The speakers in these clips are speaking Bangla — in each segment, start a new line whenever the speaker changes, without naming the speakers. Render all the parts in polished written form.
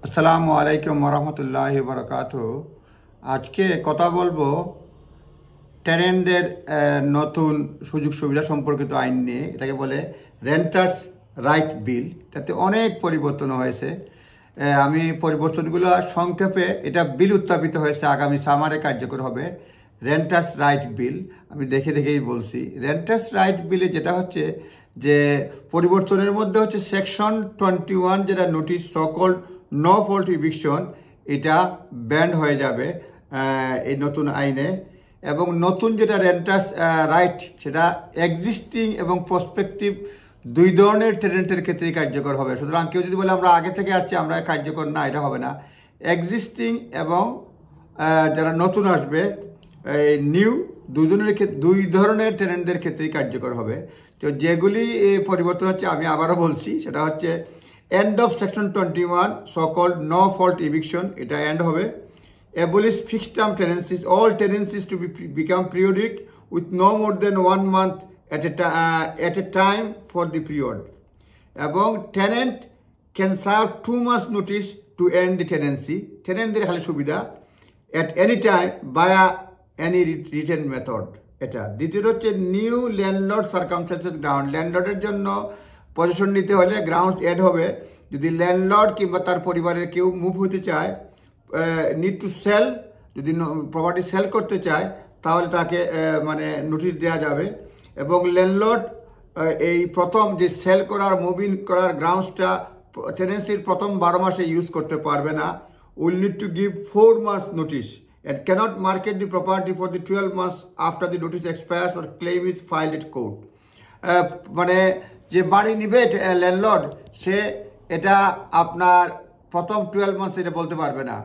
আসসালামু আলাইকুম ওরহমতুল্লাহি বারাকাতুহু। আজকে কথা বলবো টেনেন্টদের নতুন সুযোগ সুবিধা সম্পর্কিত আইন নিয়ে। এটাকে বলে রেন্টার্স রাইট বিল। তাতে অনেক পরিবর্তন হয়েছে। আমি পরিবর্তনগুলো সংক্ষেপে, এটা বিল উত্থাপিত হয়েছে, আগামী সামারে কার্যকর হবে রেন্টার্স রাইট বিল। আমি দেখেই বলছি। রেন্টার্স রাইট বিলে যেটা হচ্ছে যে পরিবর্তনের মধ্যে হচ্ছে সেকশন 21, যেটা নোটিশ সকল নো ফল্ট ইভিকশন, এটা ব্যান্ড হয়ে যাবে এই নতুন আইনে। এবং নতুন যেটা রেন্টার্স রাইট, সেটা এক্সিস্টিং এবং প্রসপেক্টিভ দুই ধরনের টেনেন্টের ক্ষেত্রেই কার্যকর হবে। সুতরাং কেউ যদি বলে আমরা আগে থেকে আসছি, আমরা কার্যকর না, এটা হবে না। এক্সিস্টিং এবং যারা নতুন আসবে, নিউ, দুই ধরনের টেনেন্টদের ক্ষেত্রেই কার্যকর হবে। তো যেগুলি পরিবর্তন হচ্ছে, আমি আবারও বলছি, সেটা হচ্ছে এন্ড অফ সেকশন 21 সকল নো ফল্ট ইভিকশন, এটা এন্ড হবে। Abolish fixed term tenancies, all tenancies to become periodic with no more than 1 month at a time for the period. এবং tenant can serve 2 months notice to end the tenancy. Tenantদের খালি সুবিধা at any time via any written method। এটা দ্বিতীয় হচ্ছে নিউ ল্যান্ডলর্ড সার্কামস্ট্যান্সেস গ্রাউন্ড। ল্যান্ডলর্ডের জন্য পজিশন নিতে হলে গ্রাউন্ডস অ্যাড হবে। যদি ল্যান্ডলর্ড কিংবা তার পরিবারের কেউ মুভ হতে চায়, নিড টু সেল, যদি প্রপার্টি সেল করতে চায়, তাহলে তাকে মানে নোটিশ দেওয়া যাবে। এবং ল্যান্ডলর্ড এই প্রথম যে সেল করার, মুভিং করার গ্রাউন্ডসটা টেনেন্সির প্রথম 12 মাসে ইউজ করতে পারবে না। Will need to give 4 months notice and cannot market the property for the 12 months after the notice expires or claim is filed at court। মানে যে বাড়ি নিবে ল্যান্ডলর্ড, সে এটা আপনার প্রথম 12 মান্থস এটা বলতে পারবে না।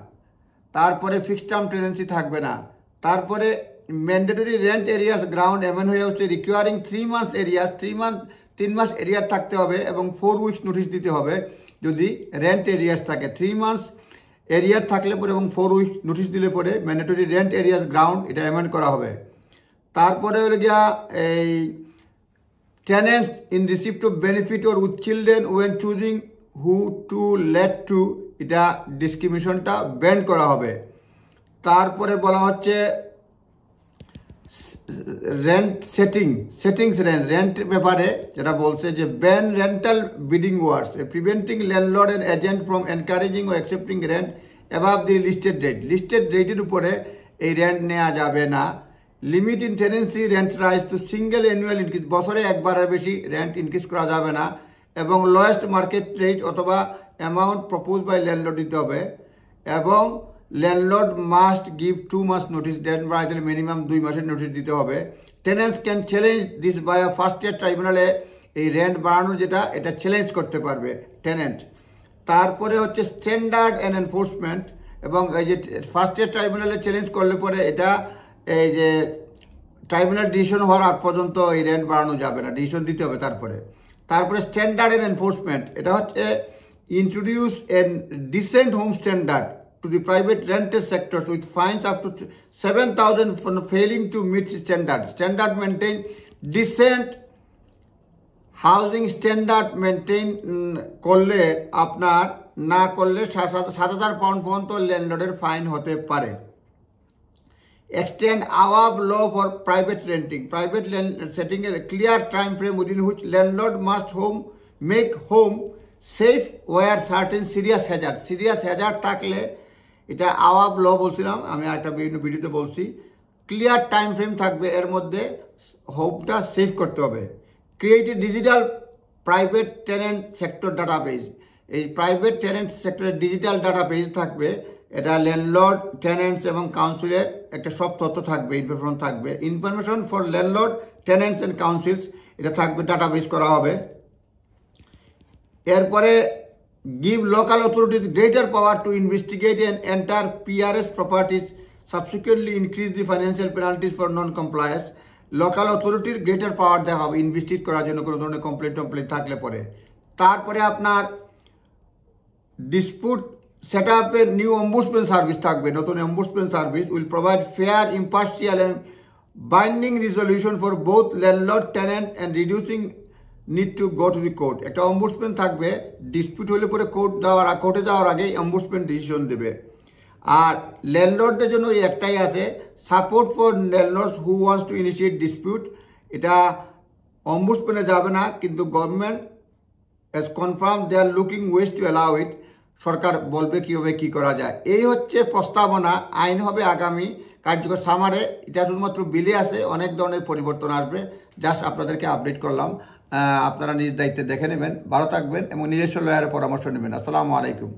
তারপরে ফিক্সড টার্ম টেনেন্সি থাকবে না। তারপরে ম্যান্ডেটরি রেন্ট এরিয়াস গ্রাউন্ড এমন হয়ে হচ্ছে রিকোয়ারিং 3 months এরিয়াস, 3 মাস এরিয়ার থাকতে হবে এবং 4 উইকস নোটিশ দিতে হবে যদি রেন্ট এরিয়াস থাকে। 3 months এরিয়ার থাকলে পরে এবং 4 উইকস নোটিশ দিলে পরে ম্যান্ডেটরি রেন্ট এরিয়াস গ্রাউন্ড এটা অ্যামেন্ড করা হবে। তারপরে হলো গিয়া এই tenants in receipt of benefit or with children when choosing who to let to, এটা ডিসক্রিমিনেশনটা ব্যান করা হবে। তারপরে বলা হচ্ছে রেন্ট সেটিংস রেন্ট ব্যাপারে যেটা বলছে যে ban rental bidding wars, preventing landlord and agent from encouraging ও accepting rent above the listed রেটের উপরে এই রেন্ট নেওয়া যাবে না। Limit in tenancy rent rise to single annual increase, বছরে একবারের বেশি রেন্ট ইনক্রিজ করা যাবে না। এবং লোয়েস্ট মার্কেট রেট অথবা অ্যামাউন্ট প্রপোজ বাই ল্যান্ডলর্ড দিতে হবে। এবং landlord must give 2 months notice, rent বাড়াইতে মিনিমাম 2 মাসের নোটিস দিতে হবে। Tenets can challenge this by first year ট্রাইব্যুনালে, এই রেন্ট বাড়ানো যেটা, এটা চ্যালেঞ্জ করতে পারবে টেনেন্ট। তারপরে হচ্ছে স্ট্যান্ডার্ড অ্যান্ড এনফোর্সমেন্ট, এবং এই যে ফার্স্ট ইয়ার ট্রাইব্যুনালে চ্যালেঞ্জ করলে পরে এটা এই যে ট্রাইব্যুনাল ডিসিশন হওয়ার আগ পর্যন্ত এই রেন্ট বাড়ানো যাবে না, ডিসিশন দিতে হবে। তারপরে স্ট্যান্ডার্ড অ্যান্ড এনফোর্সমেন্ট, এটা হচ্ছে introduce an decent home standard to the private rented sectors with fines up to 7,000 for failing to meet standard maintain decent housing standard maintain করলে, আপনার না করলে 7,000 পাউন্ড পর্যন্ত ল্যান্ডলর্ডের ফাইন হতে পারে। Extend AWAB law for private renting, setting a clear time frame within which landlord must make home safe where certain serious hazard থাকলে, এটা আওয়াব ল বলছিলাম আমি, একটা বিভিন্ন ভিডিওতে বলছি। ক্লিয়ার টাইম ফ্রেম থাকবে, এর মধ্যে হোমটা সেভ করতে হবে। Create a digital private tenant sector database, এই প্রাইভেট টেনেন্ট সেক্টরের ডিজিটাল ডাটাবেজ থাকবে। এটা ল্যান্ডলর্ড, টেনেন্টস এবং কাউন্সিলের একটা সব তথ্য থাকবে, information for landlord, tenets and council's, এটা থাকবে, ডাটাবেজ করা হবে। এরপরে give local authorities greater power to investigate and enter PRS properties, subsequently increase the financial penalties for non-compliance। Local অথরিটির গ্রেটার পাওয়ার দেওয়া হবে ইনভেস্টিগেট করার জন্য কোনো ধরনের কমপ্লেন থাকলে পরে। তারপরে আপনার ডিসপুট সেট আপের নিউ অম্বুডসম্যান সার্ভিস থাকবে, নতুন ombudsman service will provide fair, impartial and binding resolution for both landlord tenant and reducing need to go to the court. একটা অম্বুডসম্যান থাকবে, ডিসপিউট হলে পরে কোর্টে যাওয়ার আগেই অম্বুডসম্যান ডিসিশন দেবে। আর ল্যান্ডলর্ডদের জন্য এই একটাই আছে, support for landlords who wants to initiate dispute. এটা অম্বুডসম্যানে যাবে না, কিন্তু government as confirmed they are looking ways to allow it। সরকার বলবে কীভাবে কী করা যায়। এই হচ্ছে প্রস্তাবনা, আইন হবে আগামী কার্যকর সামারে। এটা শুধুমাত্র বিলে আছে, অনেক ধরনের পরিবর্তন আসবে। জাস্ট আপনাদেরকে আপডেট করলাম, আপনারা নিজ দায়িত্বে দেখে নেবেন। ভালো থাকবেন এবং নিজস্ব লয়ারের পরামর্শ নেবেন। আসসালামু আলাইকুম।